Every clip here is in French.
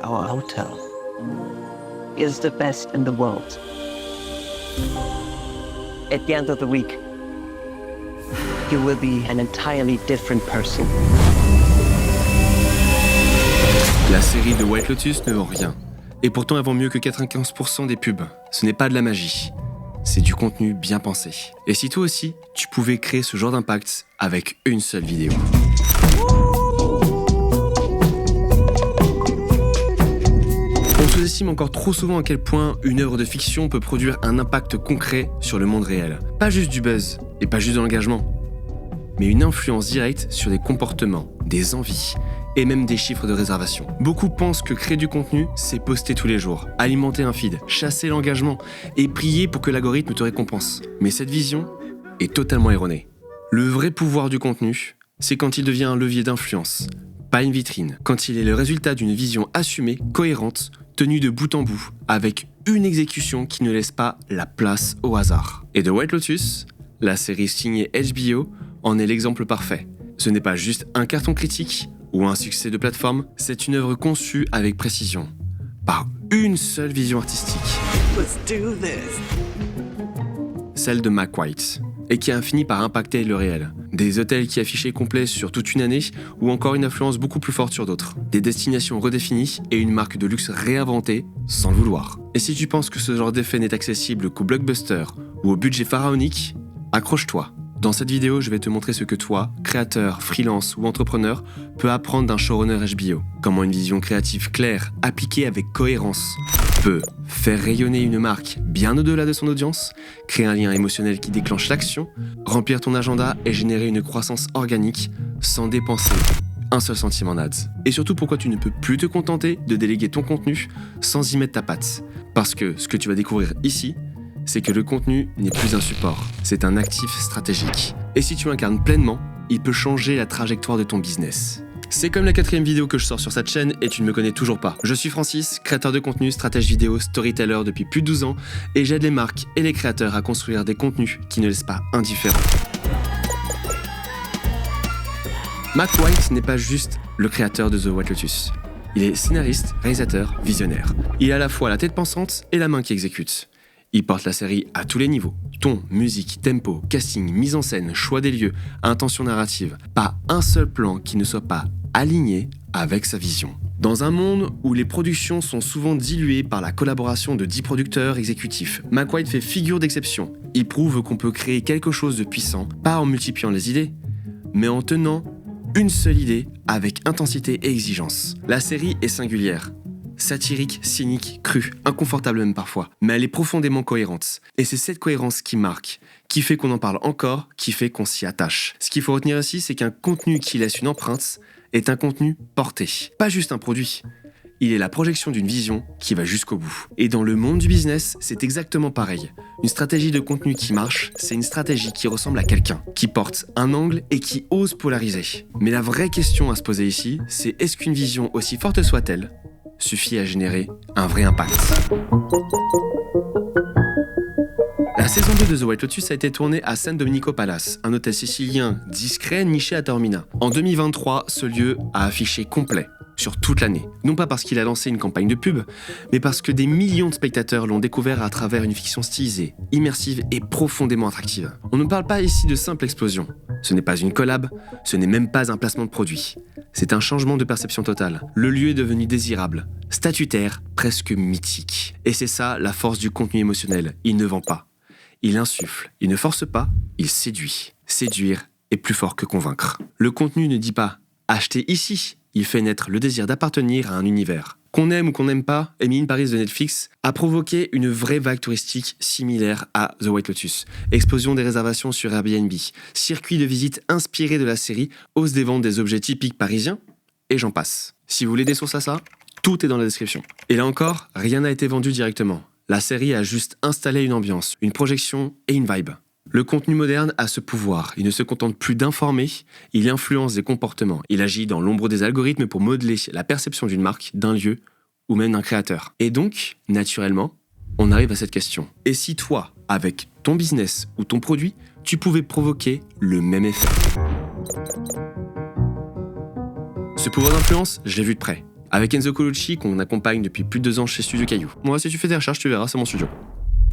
our hotel is the best in the world. At the end of the week, you will be an entirely different person. La série de White Lotus ne vend rien. Et pourtant, elle vend mieux que 95% des pubs. Ce n'est pas de la magie. C'est du contenu bien pensé. Et si toi aussi, tu pouvais créer ce genre d'impact avec une seule vidéo. On sous-estime encore trop souvent à quel point une œuvre de fiction peut produire un impact concret sur le monde réel. Pas juste du buzz, et pas juste de l'engagement, mais une influence directe sur des comportements, des envies, et même des chiffres de réservation. Beaucoup pensent que créer du contenu, c'est poster tous les jours, alimenter un feed, chasser l'engagement et prier pour que l'algorithme te récompense. Mais cette vision est totalement erronée. Le vrai pouvoir du contenu, c'est quand il devient un levier d'influence, pas une vitrine. Quand il est le résultat d'une vision assumée, cohérente, tenue de bout en bout, avec une exécution qui ne laisse pas la place au hasard. Et The White Lotus, la série signée HBO, en est l'exemple parfait. Ce n'est pas juste un carton critique, ou un succès de plateforme, c'est une œuvre conçue avec précision, par une seule vision artistique. Let's do this. Celle de Mac White, et qui a fini par impacter le réel. Des hôtels qui affichaient complets sur toute une année, ou encore une influence beaucoup plus forte sur d'autres. Des destinations redéfinies et une marque de luxe réinventée sans le vouloir. Et si tu penses que ce genre d'effet n'est accessible qu'au blockbuster ou au budget pharaonique, accroche-toi. Dans cette vidéo, je vais te montrer ce que toi, créateur, freelance ou entrepreneur, peux apprendre d'un showrunner HBO. Comment une vision créative claire, appliquée avec cohérence, peut faire rayonner une marque bien au-delà de son audience, créer un lien émotionnel qui déclenche l'action, remplir ton agenda et générer une croissance organique sans dépenser un seul centime en ads. Et surtout pourquoi tu ne peux plus te contenter de déléguer ton contenu sans y mettre ta patte. Parce que ce que tu vas découvrir ici, c'est que le contenu n'est plus un support, c'est un actif stratégique. Et si tu incarnes pleinement, il peut changer la trajectoire de ton business. C'est comme la 4e vidéo que je sors sur cette chaîne et tu ne me connais toujours pas. Je suis Francis, créateur de contenu, stratège vidéo, storyteller depuis plus de 12 ans et j'aide les marques et les créateurs à construire des contenus qui ne laissent pas indifférents. Mac White n'est pas juste le créateur de The White Lotus. Il est scénariste, réalisateur, visionnaire. Il a à la fois la tête pensante et la main qui exécute. Il porte la série à tous les niveaux. Ton, musique, tempo, casting, mise en scène, choix des lieux, intention narrative. Pas un seul plan qui ne soit pas aligné avec sa vision. Dans un monde où les productions sont souvent diluées par la collaboration de 10 producteurs exécutifs, Mac White fait figure d'exception. Il prouve qu'on peut créer quelque chose de puissant, pas en multipliant les idées, mais en tenant une seule idée avec intensité et exigence. La série est singulière. Satirique, cynique, crue, inconfortable même parfois, mais elle est profondément cohérente. Et c'est cette cohérence qui marque, qui fait qu'on en parle encore, qui fait qu'on s'y attache. Ce qu'il faut retenir aussi, c'est qu'un contenu qui laisse une empreinte est un contenu porté, pas juste un produit. Il est la projection d'une vision qui va jusqu'au bout. Et dans le monde du business, c'est exactement pareil. Une stratégie de contenu qui marche, c'est une stratégie qui ressemble à quelqu'un, qui porte un angle et qui ose polariser. Mais la vraie question à se poser ici, c'est est-ce qu'une vision, aussi forte soit-elle, suffit à générer un vrai impact. La saison 2 de The White Lotus a été tournée à San Domenico Palace, un hôtel sicilien discret niché à Taormina. En 2023, ce lieu a affiché complet sur toute l'année. Non pas parce qu'il a lancé une campagne de pub, mais parce que des millions de spectateurs l'ont découvert à travers une fiction stylisée, immersive et profondément attractive. On ne parle pas ici de simple explosion. Ce n'est pas une collab, ce n'est même pas un placement de produit. C'est un changement de perception totale. Le lieu est devenu désirable, statutaire, presque mythique. Et c'est ça la force du contenu émotionnel. Il ne vend pas. Il insuffle. Il ne force pas. Il séduit. Séduire est plus fort que convaincre. Le contenu ne dit pas « achetez ici ». Il fait naître le désir d'appartenir à un univers. Qu'on aime ou qu'on n'aime pas, Emily in Paris de Netflix a provoqué une vraie vague touristique similaire à The White Lotus. Explosion des réservations sur Airbnb, circuit de visite inspiré de la série, hausse des ventes des objets typiques parisiens, et j'en passe. Si vous voulez des sources à ça, tout est dans la description. Et là encore, rien n'a été vendu directement. La série a juste installé une ambiance, une projection et une vibe. Le contenu moderne a ce pouvoir. Il ne se contente plus d'informer, il influence des comportements. Il agit dans l'ombre des algorithmes pour modeler la perception d'une marque, d'un lieu ou même d'un créateur. Et donc, naturellement, on arrive à cette question. Et si toi, avec ton business ou ton produit, tu pouvais provoquer le même effet ? Ce pouvoir d'influence, je l'ai vu de près. Avec Enzo Colucci, qu'on accompagne depuis plus de 2 ans chez Studio Caillou. Moi, si tu fais des recherches, tu verras, c'est mon studio.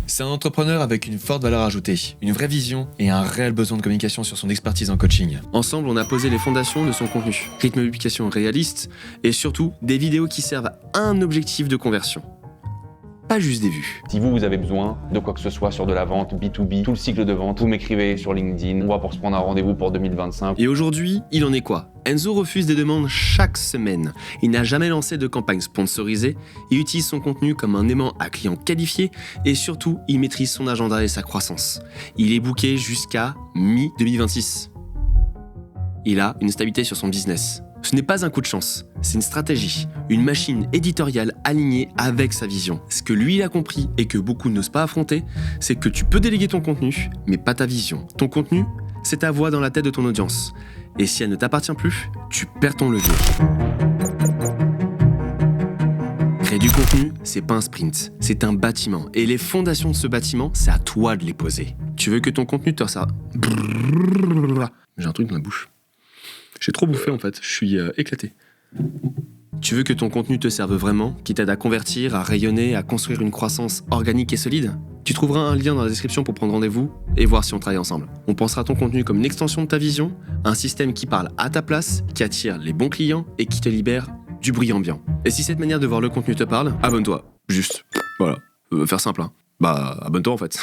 C'est un entrepreneur avec une forte valeur ajoutée, une vraie vision et un réel besoin de communication sur son expertise en coaching. Ensemble, on a posé les fondations de son contenu. Rythme de publication réaliste et surtout des vidéos qui servent à un objectif de conversion. Pas juste des vues. Si vous avez besoin de quoi que ce soit sur de la vente, B2B, tout le cycle de vente, vous m'écrivez sur LinkedIn, on va pour se prendre un rendez-vous pour 2025. Et aujourd'hui, il en est quoi? Enzo refuse des demandes chaque semaine. Il n'a jamais lancé de campagne sponsorisée, il utilise son contenu comme un aimant à clients qualifiés et surtout, il maîtrise son agenda et sa croissance. Il est booké jusqu'à mi-2026. Il a une stabilité sur son business. Ce n'est pas un coup de chance, c'est une stratégie, une machine éditoriale alignée avec sa vision. Ce que lui il a compris et que beaucoup n'osent pas affronter, c'est que tu peux déléguer ton contenu, mais pas ta vision. Ton contenu, c'est ta voix dans la tête de ton audience. Et si elle ne t'appartient plus, tu perds ton levier. Créer du contenu, c'est pas un sprint, c'est un bâtiment. Et les fondations de ce bâtiment, c'est à toi de les poser. Tu veux que ton contenu te serve... J'ai un truc dans la bouche. J'ai trop bouffé en fait, je suis éclaté. Tu veux que ton contenu te serve vraiment, qui t'aide à convertir, à rayonner, à construire une croissance organique et solide? Tu trouveras un lien dans la description pour prendre rendez-vous et voir si on travaille ensemble. On pensera à ton contenu comme une extension de ta vision, un système qui parle à ta place, qui attire les bons clients et qui te libère du bruit ambiant. Et si cette manière de voir le contenu te parle, abonne-toi. Juste. Voilà. Faire simple, hein. Bah, abonne-toi en fait.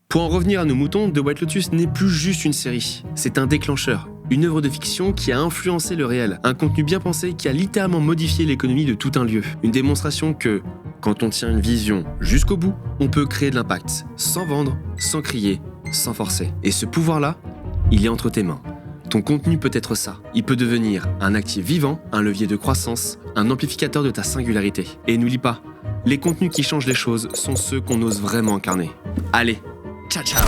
Pour en revenir à nos moutons, The White Lotus n'est plus juste une série. C'est un déclencheur. Une œuvre de fiction qui a influencé le réel. Un contenu bien pensé qui a littéralement modifié l'économie de tout un lieu. Une démonstration que, quand on tient une vision jusqu'au bout, on peut créer de l'impact. Sans vendre, sans crier, sans forcer. Et ce pouvoir-là, il est entre tes mains. Ton contenu peut être ça. Il peut devenir un actif vivant, un levier de croissance, un amplificateur de ta singularité. Et n'oublie pas, les contenus qui changent les choses sont ceux qu'on ose vraiment incarner. Allez, ciao ciao!